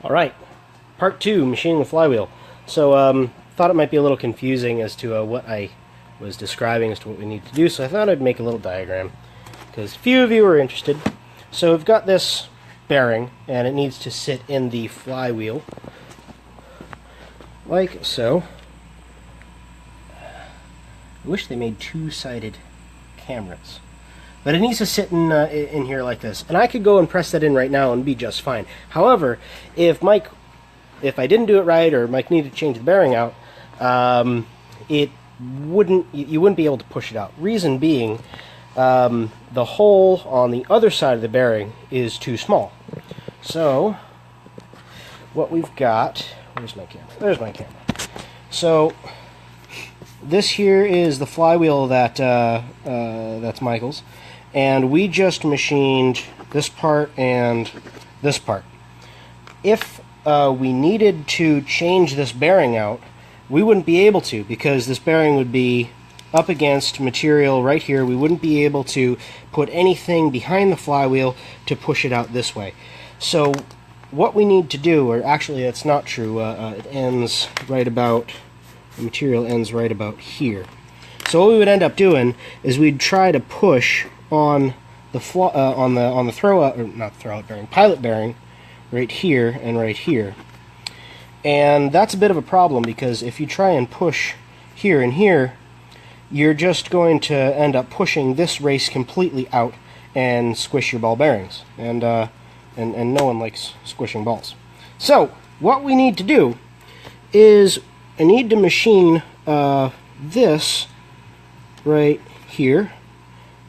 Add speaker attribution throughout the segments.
Speaker 1: All right, part 2, machining the flywheel. So, thought it might be a little confusing as to what I was describing as to what we need to do, so I thought I'd make a little diagram, because a few of you are interested. So we've got this bearing, and it needs to sit in the flywheel, like so. I wish they made two-sided cameras. But it needs to sit in here like this. And I could go and press that in right now and be just fine. However, if I didn't do it right, or Mike needed to change the bearing out, you wouldn't be able to push it out. Reason being, the hole on the other side of the bearing is too small. So, what we've got, where's my camera? There's my camera. So, this here is the flywheel that's Michael's. And we just machined this part and this part. If we needed to change this bearing out, we wouldn't be able to, because this bearing would be up against material right here. We wouldn't be able to put anything behind the flywheel to push it out this way. So what we need to do, or actually that's not true, it ends right about, the material ends right about here. So what we would end up doing is we'd try to push on the pilot bearing right here and right here. And that's a bit of a problem, because if you try and push here and here, you're just going to end up pushing this race completely out and squish your ball bearings. And no one likes squishing balls. So what we need to do is I need to machine this right here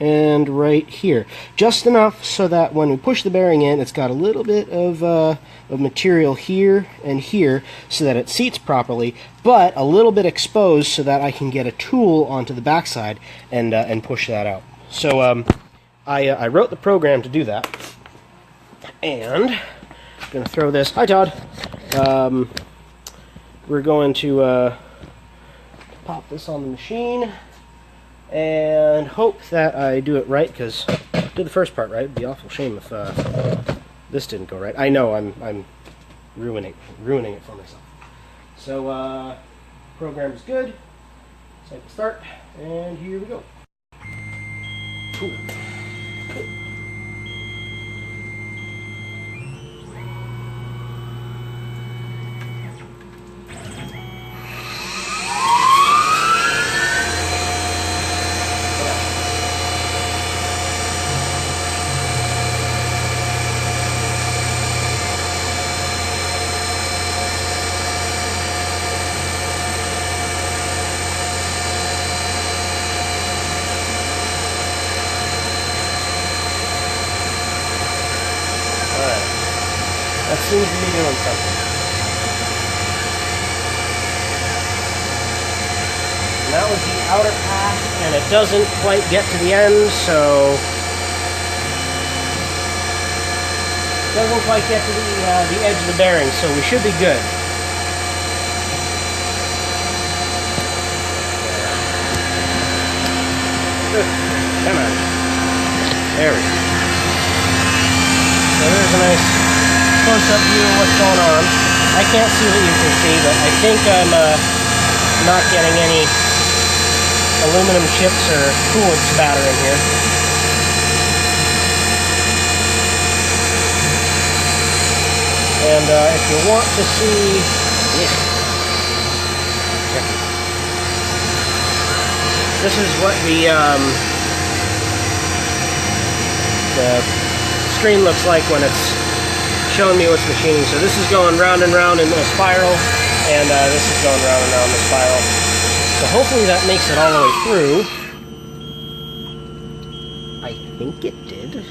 Speaker 1: and right here, just enough so that when we push the bearing in, it's got a little bit of material here and here so that it seats properly, but a little bit exposed so that I can get a tool onto the backside and push that out. So I wrote the program to do that, and I'm going to throw this. Hi, Todd. We're going to pop this on the machine and hope that I do it right, because I did the first part right. It'd be awful shame if this didn't go right. I know I'm ruining it for myself. So program is good. Cycle start, and here we go. Cool. That seems to be doing something. And that was the outer pass, and it doesn't quite get to the end, so it doesn't quite get to the edge of the bearing, so we should be good. Come on. There we go. So there's a nice close-up view of what's going on. I can't see what you can see, but I think I'm not getting any aluminum chips or coolant spatter in here. And if you want to see, this is what the screen looks like when it's showing me what's machining. So this is going round and round in a spiral, and this is going round and round in a spiral. So hopefully that makes it all the way through. I think it did.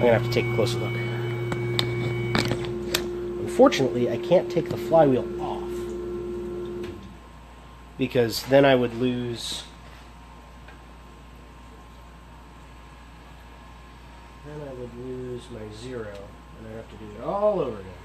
Speaker 1: I'm gonna have to take a closer look. Unfortunately, I can't take the flywheel off, because then I would lose. Then I would lose my 0, and I have to do it all over again.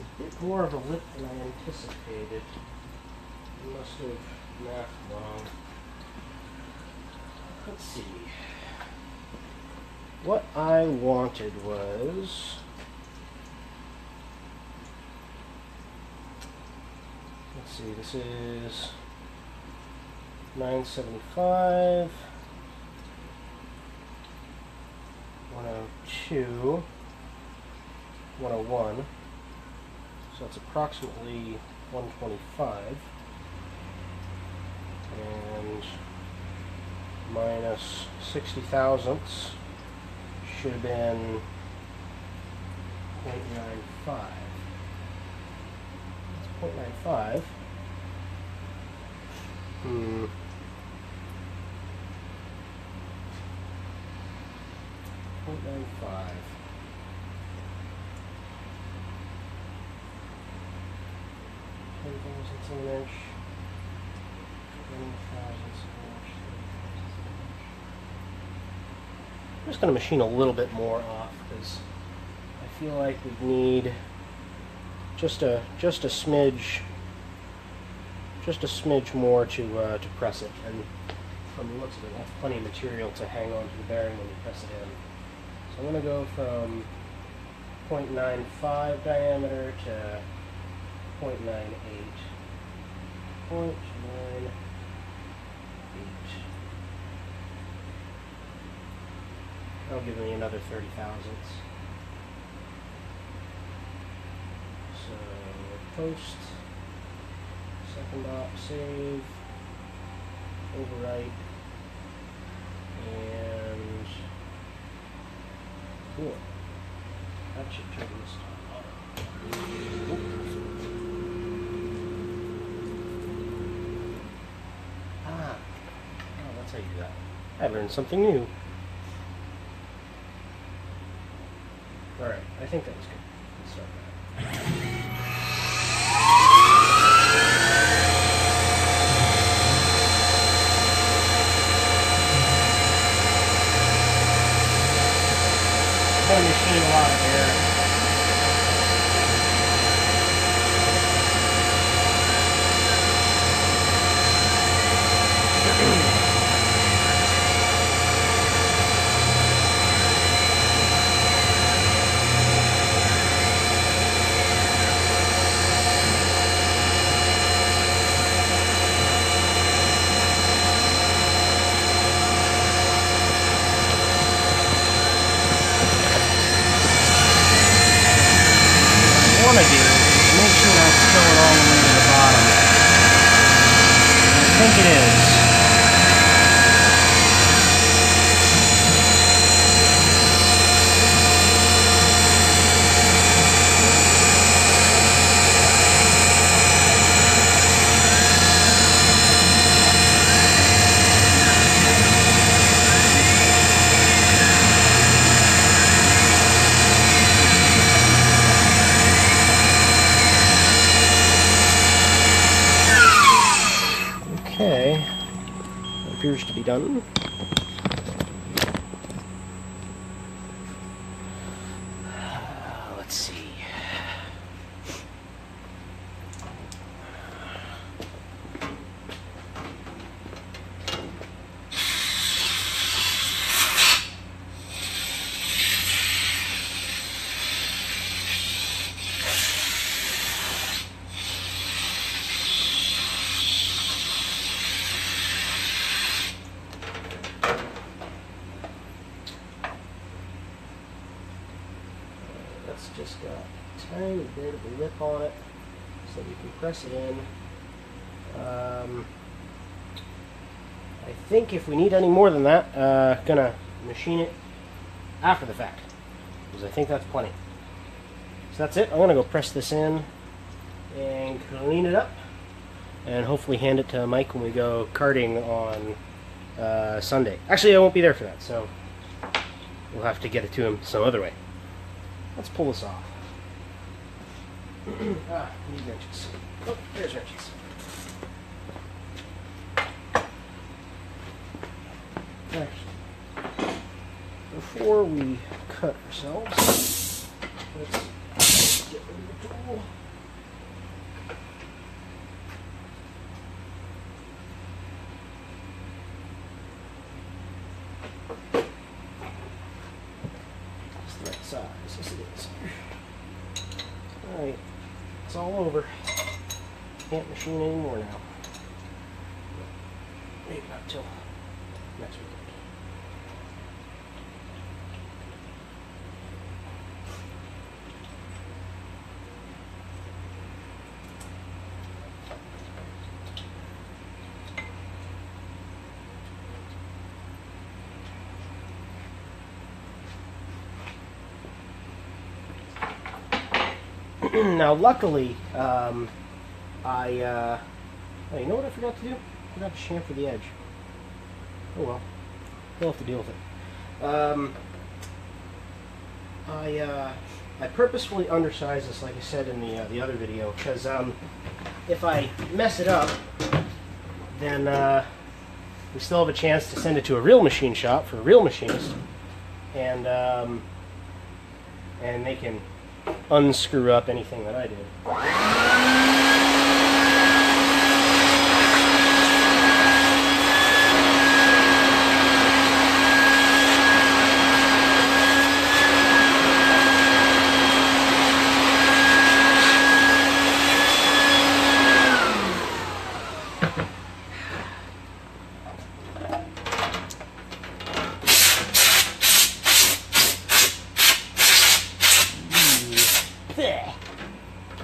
Speaker 1: a bit more of a lip than I anticipated. I must have mathed wrong. Let's see. What I wanted was... Let's see, this is 975, 102, 101, so that's approximately 125, and minus 60 thousandths should have been 0.95. That's 0.95. 0.95. 10 thousandths of an inch. 20 thousandths of an inch. I'm just going to machine a little bit more off because I feel like we need just a smidge more to press it. And from the looks of it, that's plenty of material to hang on to the bearing when you press it in. So I'm going to go from 0.95 diameter to 0.98. 0.98. That'll give me another 30 thousandths. So post, second op, save, overwrite, and cool. That should turn this on. Oh, that's how you do that. I learned something new. Alright, I think that was good. Let's start that. I'm going to machine a lot of air. I think it is. Okay, that appears to be done. Let's see. That's just got a tiny bit of a lip on it, so we can press it in. I think if we need any more than that, gonna machine it after the fact, because I think that's plenty. So that's it. I'm gonna go press this in and clean it up, and hopefully hand it to Mike when we go karting on Sunday. Actually, I won't be there for that, so we'll have to get it to him some other way. Let's pull this off. Need wrenches. Oh, there's wrenches. Actually, before we cut ourselves, let's get rid of the tool. Alright, it's all over. Can't machine anymore now. Maybe not till next week. Now, luckily, oh, you know what I forgot to do? I forgot to chamfer the edge. Oh well, we'll have to deal with it. I purposefully undersized this, like I said in the other video, because if I mess it up, then we still have a chance to send it to a real machine shop for a real machinist, and they can unscrew up anything that I did.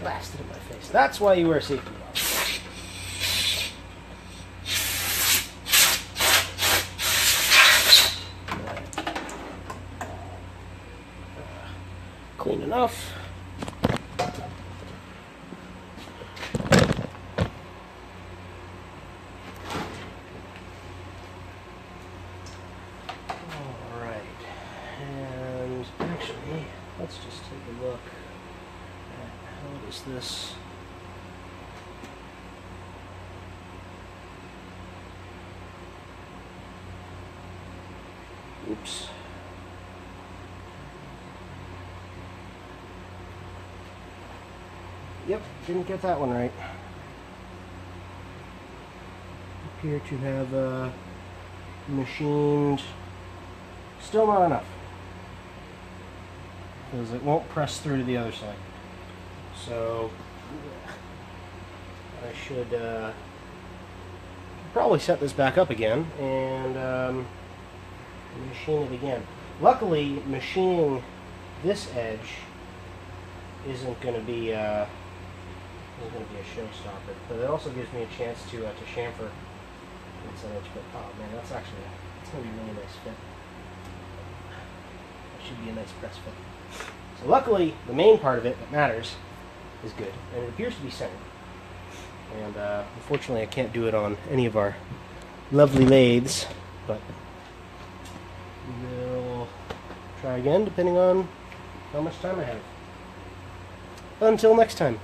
Speaker 1: Blasted in my face. That's why you wear safety goggles. Clean enough. Alright. And actually, let's just take a look. What is this? Oops. Yep, didn't get that one right. Appear to have machined. Still not enough. Because it won't press through to the other side. So I should probably set this back up again and machine it again. Luckily, machining this edge isn't going to be a showstopper, but it also gives me a chance to chamfer this edge. But oh man, it's going to be a really nice fit. That should be a nice press fit. So luckily, the main part of it that matters is good, and it appears to be centered. And unfortunately, I can't do it on any of our lovely lathes, but we'll try again depending on how much time I have. Until next time.